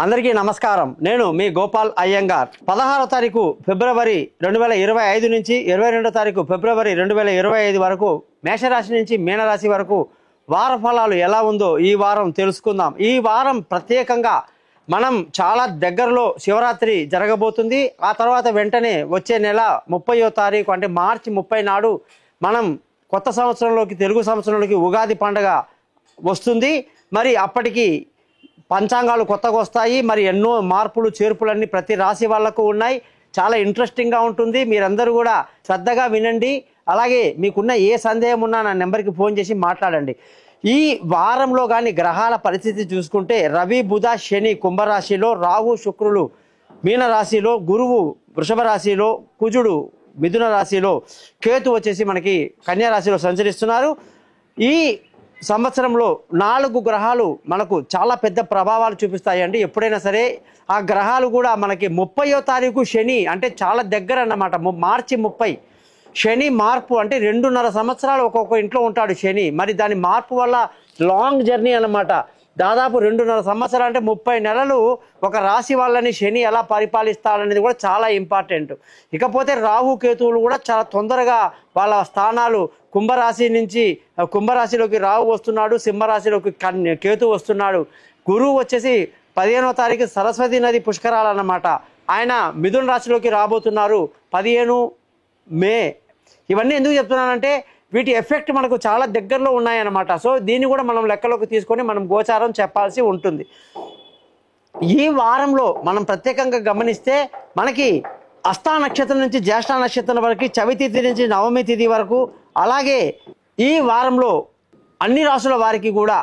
అందరికీ నమస్కారం. నేను మీ గోపాల్ అయ్యంగార్. 16వ తారీఖు ఫిబ్రవరి 2025 నుంచి 22వ తారీఖు ఫిబ్రవరి 2025 వరకు మేషరాశి నుంచి మీనరాశి వరకు వార ఫలాలు ఎలా ఉందో ఈ వారం తెలుసుకుందాం. ఈ వారం ప్రత్యేకంగా మనం చాలా దగ్గరలో శివరాత్రి జరగబోతుంది. ఆ తర్వాత వెంటనే వచ్చే నెల 30వ తారీఖు అంటే మార్చి 30 నాడు మనం కొత్త సంవత్సరంలోకి, తెలుగు సంవత్సరంలోకి ఉగాది పండుగ వస్తుంది. మరి అప్పటికి పంచాంగాలు కొత్తగా వస్తాయి. మరి ఎన్నో మార్పులు చేర్పులన్నీ ప్రతి రాశి వాళ్లకు ఉన్నాయి. చాలా ఇంట్రెస్టింగ్గా ఉంటుంది. మీరందరూ కూడా శ్రద్ధగా వినండి. అలాగే మీకున్న ఏ సందేహం ఉన్నా నా నెంబర్కి ఫోన్ చేసి మాట్లాడండి. ఈ వారంలో కానీ గ్రహాల పరిస్థితి చూసుకుంటే రవి, బుధ, శని కుంభరాశిలో, రాహు, శుక్రులు మీనరాశిలో, గురువు వృషభ రాశిలో, కుజుడు మిథున రాశిలో, కేతు వచ్చేసి మనకి కన్యా రాశిలో సంచరిస్తున్నారు. ఈ సంవత్సరంలో 4 గ్రహాలు మనకు చాలా పెద్ద ప్రభావాలు చూపిస్తాయండి. ఎప్పుడైనా సరే ఆ గ్రహాలు కూడా మనకి 30వ తారీఖు శని అంటే చాలా దగ్గర అన్నమాట. మార్చి 30 శని మార్పు అంటే 2.5 సంవత్సరాలు ఒక్కొక్క ఇంట్లో ఉంటాడు శని. మరి దాని మార్పు వల్ల లాంగ్ జర్నీ అన్నమాట. దాదాపు 2.5 సంవత్సరాలు అంటే 30 నెలలు ఒక రాశి వాళ్ళని శని ఎలా పరిపాలిస్తాడనేది కూడా చాలా ఇంపార్టెంట్. ఇకపోతే రాహు కేతువులు కూడా చాలా తొందరగా వాళ్ళ స్థానాలు కుంభరాశి నుంచి కుంభరాశిలోకి రాహు వస్తున్నాడు, సింహరాశిలోకి కేతు వస్తున్నాడు. గురువు వచ్చేసి 15వ తారీఖు సరస్వతి నది పుష్కరాలు అన్నమాట. ఆయన మిథున రాశిలోకి రాబోతున్నారు 15 మే. ఇవన్నీ ఎందుకు చెప్తున్నానంటే వీటి ఎఫెక్ట్ మనకు చాలా దగ్గరలో ఉన్నాయన్నమాట. సో దీన్ని కూడా మనం లెక్కలోకి తీసుకొని మనం గోచారం చెప్పాల్సి ఉంటుంది. ఈ వారంలో మనం ప్రత్యేకంగా గమనిస్తే మనకి అష్టా నక్షత్రం నుంచి జ్యేష్ఠ నక్షత్రం వరకు, చవితి తిథి నుంచి నవమి తిథి వరకు, అలాగే ఈ వారంలో అన్ని రాసుల వారికి కూడా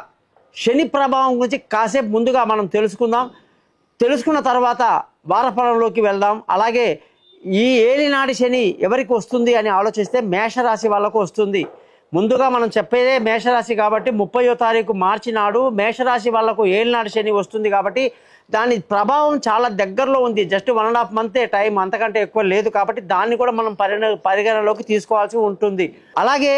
శని ప్రభావం గురించి కాసేపు ముందుగా మనం తెలుసుకున్న తర్వాత వారఫలంలోకి వెళ్దాం. అలాగే ఈ ఏలినాటి శని ఎవరికి వస్తుంది అని ఆలోచిస్తే మేషరాశి వాళ్ళకు వస్తుంది. ముందుగా మనం చెప్పేదే మేషరాశి కాబట్టి 30వ తారీఖు మార్చి నాడు మేషరాశి వాళ్లకు ఏలినాటి శని వస్తుంది. కాబట్టి దాని ప్రభావం చాలా దగ్గరలో ఉంది. జస్ట్ 1.5 మంతే టైం, అంతకంటే ఎక్కువ లేదు. కాబట్టి దాన్ని కూడా మనం పరిగణలోకి తీసుకోవాల్సి ఉంటుంది. అలాగే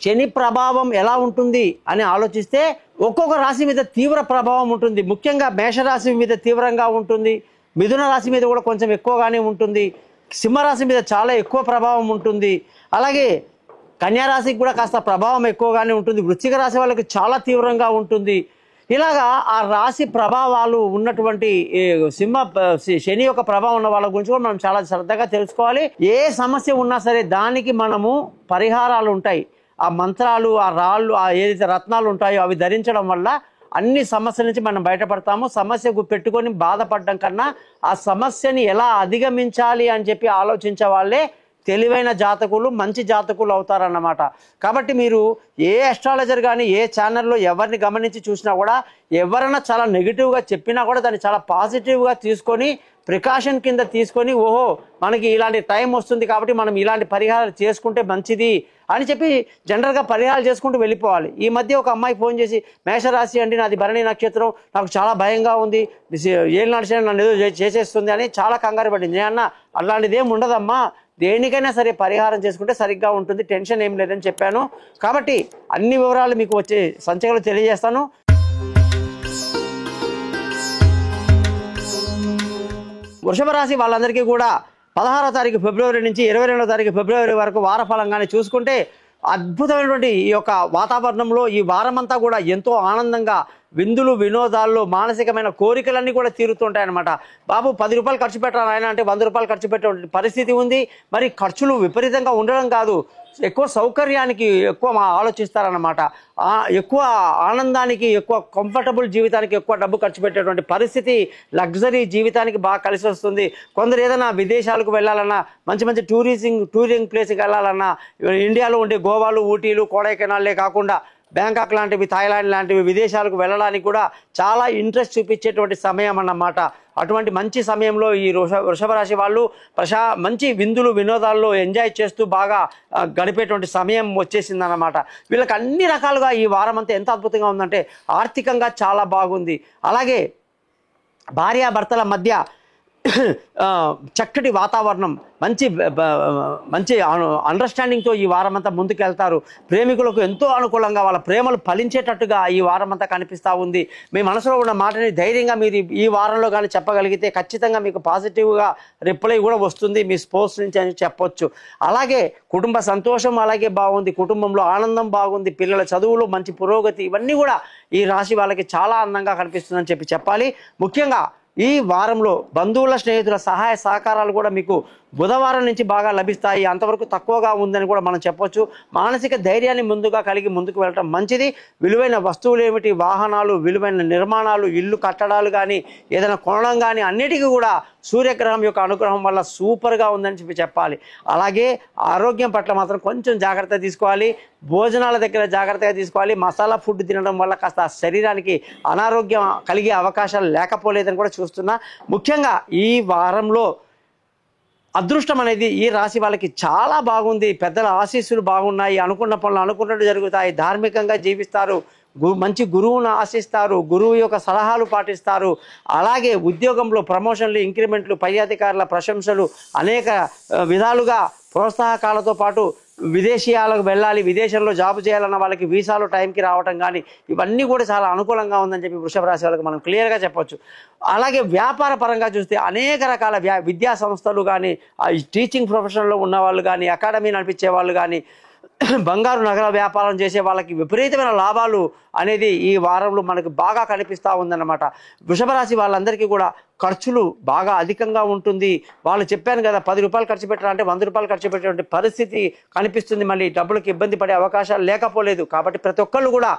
శని ప్రభావం ఎలా ఉంటుంది అని ఆలోచిస్తే ఒక్కొక్క రాశి మీద తీవ్ర ప్రభావం ఉంటుంది. ముఖ్యంగా మేషరాశి మీద తీవ్రంగా ఉంటుంది, మిథున రాశి మీద కూడా కొంచెం ఎక్కువగానే ఉంటుంది, సింహరాశి మీద చాలా ఎక్కువ ప్రభావం ఉంటుంది, అలాగే కన్యారాశికి కూడా కాస్త ప్రభావం ఎక్కువగానే ఉంటుంది, వృశ్చిక రాశి వాళ్ళకి చాలా తీవ్రంగా ఉంటుంది. ఇలాగా ఆ రాశి ప్రభావాలు ఉన్నటువంటి శని యొక్క ప్రభావం ఉన్న వాళ్ళ గురించి కూడా మనం చాలా శ్రద్ధగా తెలుసుకోవాలి. ఏ సమస్య ఉన్నా సరే దానికి మనము పరిహారాలు ఉంటాయి. ఆ మంత్రాలు, ఆ రాళ్ళు, ఆ ఏదైతే రత్నాలు ఉంటాయో అవి ధరించడం వల్ల అన్ని సమస్యల నుంచి మనం బయటపడతాము. సమస్య పెట్టుకొని బాధపడడం కన్నా ఆ సమస్యని ఎలా అధిగమించాలి అని చెప్పి ఆలోచించే వాళ్ళే తెలివైన జాతకులు, మంచి జాతకులు అవుతారన్నమాట. కాబట్టి మీరు ఏ అస్ట్రాలజర్ కానీ ఏ ఛానల్లో ఎవరిని గమనించి చూసినా కూడా ఎవరైనా చాలా నెగిటివ్గా చెప్పినా కూడా దాన్ని చాలా పాజిటివ్గా తీసుకొని ప్రికాషన్ కింద తీసుకొని, ఓహో మనకి ఇలాంటి టైం వస్తుంది కాబట్టి మనం ఇలాంటి పరిహారాలు చేసుకుంటే మంచిది అని చెప్పి జనరల్గా పరిహారాలు చేసుకుంటూ వెళ్ళిపోవాలి. ఈ మధ్య ఒక అమ్మాయి ఫోన్ చేసి, మేషరాశి అండి, నాది భరణి నక్షత్రం, నాకు చాలా భయంగా ఉంది, ఏళ్ళు నడిచిన నన్ను ఏదో చేసేస్తుంది అని చాలా కంగారు పడింది. అన్న అలాంటిది ఏమి ఉండదమ్మా, దేనికైనా సరే పరిహారం చేసుకుంటే సరిగ్గా ఉంటుంది, టెన్షన్ ఏం లేదని చెప్పాను. కాబట్టి అన్ని వివరాలు మీకు వచ్చే సంచికలో తెలియజేస్తాను. వృషభ రాశి వాళ్ళందరికీ కూడా 16వ తారీఖు ఫిబ్రవరి నుంచి 22వ తారీఖు ఫిబ్రవరి వరకు వారఫలంగానే చూసుకుంటే అద్భుతమైనటువంటి ఈ యొక్క వాతావరణంలో ఈ వారమంతా కూడా ఎంతో ఆనందంగా విందులు, వినోదాల్లో మానసికమైన కోరికలన్నీ కూడా తీరుతుంటాయన్నమాట. బాబు 10 రూపాయలు ఖర్చు పెట్టాలి ఆయన అంటే 100 రూపాయలు ఖర్చు పెట్టే పరిస్థితి ఉంది. మరి ఖర్చులు విపరీతంగా ఉండడం కాదు, ఎక్కువ సౌకర్యానికి ఎక్కువ ఆలోచిస్తారన్నమాట. ఎక్కువ ఆనందానికి, ఎక్కువ కంఫర్టబుల్ జీవితానికి ఎక్కువ డబ్బు ఖర్చు పెట్టేటువంటి పరిస్థితి, లగ్జరీ జీవితానికి బాగా కలిసి వస్తుంది. కొందరు ఏదైనా విదేశాలకు వెళ్ళాలన్నా, మంచి మంచి టూరింగ్ ప్లేస్కి వెళ్ళాలన్నా, ఇండియాలో ఉండే గోవాలు, ఊటీలు, కొడైకెనాల్లే కాకుండా బ్యాంకాక్ లాంటివి, థాయిలాండ్ లాంటివి విదేశాలకు వెళ్ళడానికి కూడా చాలా ఇంట్రెస్ట్ చూపించేటువంటి సమయం అన్నమాట. అటువంటి మంచి సమయంలో ఈ వృషభ రాశి వాళ్ళు మంచి విందులు, వినోదాల్లో ఎంజాయ్ చేస్తూ బాగా గడిపేటువంటి సమయం వచ్చేసిందన్నమాట. వీళ్ళకి అన్ని రకాలుగా ఈ వారం అంతా ఎంత అద్భుతంగా ఉందంటే ఆర్థికంగా చాలా బాగుంది. అలాగే భార్యాభర్తల మధ్య చక్కటి వాతావరణం, మంచి మంచి అండర్స్టాండింగ్తో ఈ వారం అంతా ముందుకు వెళ్తారు. ప్రేమికులకు ఎంతో అనుకూలంగా వాళ్ళ ప్రేమలు ఫలించేటట్టుగా ఈ వారం అంతా కనిపిస్తూ ఉంది. మీ మనసులో ఉన్న మాటని ధైర్యంగా మీరు ఈ వారంలో కానీ చెప్పగలిగితే ఖచ్చితంగా మీకు పాజిటివ్గా రిప్లై కూడా వస్తుంది మీ స్పోర్ట్స్ నుంచి అని చెప్పొచ్చు. అలాగే కుటుంబ సంతోషం అలాగే బాగుంది, కుటుంబంలో ఆనందం బాగుంది, పిల్లల చదువులో మంచి పురోగతి, ఇవన్నీ కూడా ఈ రాశి వాళ్ళకి చాలా అందంగా కనిపిస్తుందని చెప్పాలి. ముఖ్యంగా ఈ వారంలో బంధువుల స్నేహితుల సహాయ సహకారాలు కూడా మీకు బుధవారం నుంచి బాగా లభిస్తాయి. అంతవరకు తక్కువగా ఉందని కూడా మనం చెప్పొచ్చు. మానసిక ధైర్యాన్ని ముందుగా కలిగి ముందుకు వెళ్ళటం మంచిది. విలువైన వస్తువులు ఏమిటి, వాహనాలు, విలువైన నిర్మాణాలు, ఇల్లు కట్టడాలు కానీ ఏదైనా కొనడం కానీ అన్నిటికీ కూడా సూర్యగ్రహం యొక్క అనుగ్రహం వల్ల సూపర్గా ఉందని చెప్పాలి. అలాగే ఆరోగ్యం పట్ల మాత్రం కొంచెం జాగ్రత్త తీసుకోవాలి. భోజనాల దగ్గర జాగ్రత్తగా తీసుకోవాలి. మసాలా ఫుడ్ తినడం వల్ల కాస్త శరీరానికి అనారోగ్యం కలిగే అవకాశాలు లేకపోలేదని కూడా చూస్తున్నా. ముఖ్యంగా ఈ వారంలో అదృష్టం అనేది ఈ రాశి వాళ్ళకి చాలా బాగుంది. పెద్దల ఆశీస్సులు బాగున్నాయి. అనుకున్న పనులు అనుకున్నట్టు జరుగుతాయి. ధార్మికంగా జీవిస్తారు. మంచి గురువును ఆశిస్తారు. గురువు యొక్క సలహాలు పాటిస్తారు. అలాగే ఉద్యోగంలో ప్రమోషన్లు, ఇంక్రిమెంట్లు, పై అధికారుల ప్రశంసలు, అనేక విధాలుగా ప్రోత్సాహకాలతో పాటు విదేశీయాలకు వెళ్ళాలి, విదేశంలో జాబ్ చేయాలన్న వాళ్ళకి వీసాలు టైంకి రావటం కానీ ఇవన్నీ కూడా చాలా అనుకూలంగా ఉందని చెప్పి వృషభ రాశి వాళ్ళకి మనం క్లియర్గా చెప్పొచ్చు. అలాగే వ్యాపార పరంగా చూస్తే అనేక రకాల విద్యా సంస్థలు కానీ, టీచింగ్ ప్రొఫెషన్లో ఉన్న వాళ్ళు కానీ, అకాడమీ నడిపించే వాళ్ళు కానీ, బంగారు నగర వ్యాపారం చేసే వాళ్ళకి విపరీతమైన లాభాలు అనేది ఈ వారంలో మనకు బాగా కనిపిస్తూ ఉందన్నమాట. వృషభ రాశి వాళ్ళందరికీ కూడా ఖర్చులు బాగా అధికంగా ఉంటుంది. వాళ్ళు చెప్పాను కదా, 10 రూపాయలు ఖర్చు పెట్టాలంటే 100 రూపాయలు ఖర్చు పెట్టే పరిస్థితి కనిపిస్తుంది. మళ్ళీ డబ్బులకు ఇబ్బంది పడే అవకాశాలు లేకపోలేదు. కాబట్టి ప్రతి ఒక్కళ్ళు కూడా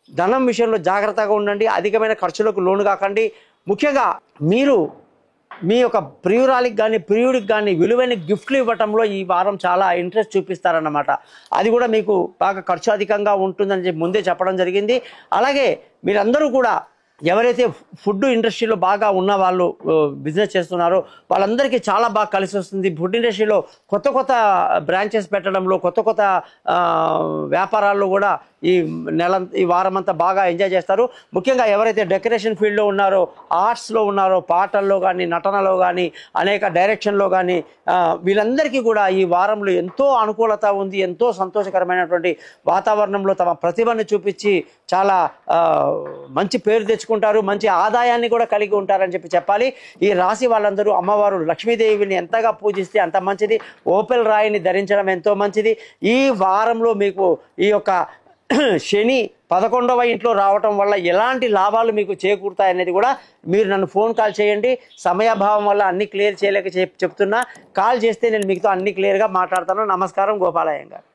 ధనం విషయంలో జాగ్రత్తగా ఉండండి. అధికమైన ఖర్చులకు లోను కాకండి. ముఖ్యంగా మీరు మీ యొక్క ప్రియురాలికి కానీ ప్రియుడికి కానీ విలువైన గిఫ్ట్లు ఇవ్వటంలో ఈ వారం చాలా ఇంట్రెస్ట్ చూపిస్తారన్నమాట. అది కూడా మీకు బాగా ఖర్చు అధికంగా ఉంటుందని చెప్పి ముందే చెప్పడం జరిగింది. అలాగే మీరందరూ కూడా ఎవరైతే ఫుడ్ ఇండస్ట్రీలో బాగా ఉన్న వాళ్ళు బిజినెస్ చేస్తున్నారో వాళ్ళందరికీ చాలా బాగా కలిసి వస్తుంది. ఫుడ్ ఇండస్ట్రీలో కొత్త కొత్త బ్రాంచెస్ పెట్టడంలో, కొత్త కొత్త వ్యాపారాల్లో కూడా ఈ వారం అంతా బాగా ఎంజాయ్ చేస్తారు. ముఖ్యంగా ఎవరైతే డెకరేషన్ ఫీల్డ్లో ఉన్నారో, ఆర్ట్స్లో ఉన్నారో, పాటల్లో కానీ, నటనలో కానీ, అనేక డైరెక్షన్లో కానీ వీళ్ళందరికీ కూడా ఈ వారంలో ఎంతో అనుకూలత ఉంది. ఎంతో సంతోషకరమైనటువంటి వాతావరణంలో తమ ప్రతిభను చూపించి చాలా మంచి పేరు తెచ్చుకుంటారు. మంచి ఆదాయాన్ని కూడా కలిగి ఉంటారని చెప్పాలి. ఈ రాశి వాళ్ళందరూ అమ్మవారు లక్ష్మీదేవిని ఎంతగా పూజిస్తే అంత మంచిది. ఓపెల్ రాయిని ధరించడం ఎంతో మంచిది. ఈ వారంలో మీకు ఈ యొక్క శని 11వ ఇంట్లో రావటం వల్ల ఎలాంటి లాభాలు మీకు చేకూరుతాయనేది కూడా మీరు నన్ను ఫోన్ కాల్ చేయండి. సమయాభావం వల్ల అన్ని క్లియర్ చేయలేక చెప్తున్నా. కాల్ చేస్తే నేను మీతో అన్ని క్లియర్గా మాట్లాడతాను. నమస్కారం, గోపాలయ్య గారు.